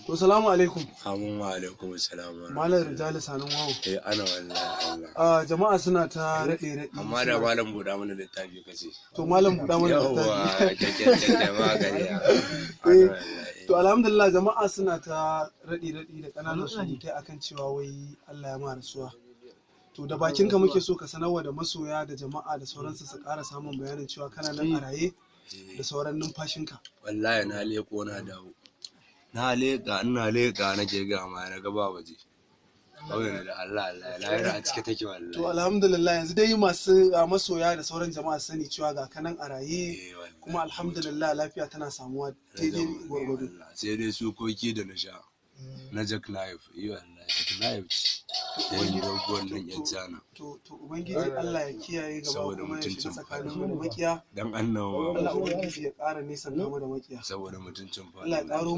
To salamu alaikum. Amin wa alaikum salam. Malam Rijali Sanin Wawo. Ana wallahi Allah. Jama'a suna ta raɗe. Amma da malam buɗa mana littafi kace. To malam buɗa mana littafi. Yawwa kyakkyawan magana. To alhamdulillah jama'a suna ta raɗi da ƙananan surutai akan cewa wai Allah ya ma rasuwa. To da bakinka muke so ka sanarwa da masoya da jama'a da sauransu su ƙara samun bayanin cewa kana nan a raye da sauran numfashinka. Wallahi na leko na dawo. Ina leƙa nake ga ma na gaba waje. Kawai da Allah lahira a cike take wallahi. To alhamdulillah yanzu dai masu masoya da sauran jama'a sani cewa ga kanan a raye kuma alhamdulillah lafiya tana samuwa daidai gwargwado. Sai dai sukoki da na sha na Jack Knife. Wallahi Jack Knife. Yayin dogon nan yan cana. To ubangiji Allah ya kiyaye gaba kuma ya shiga tsakanin mu da makiya. Dan annabawa. Allah ubangiji ya ƙara nisan mu da makiya. Saboda mutuncin fa. Allah ya ƙaro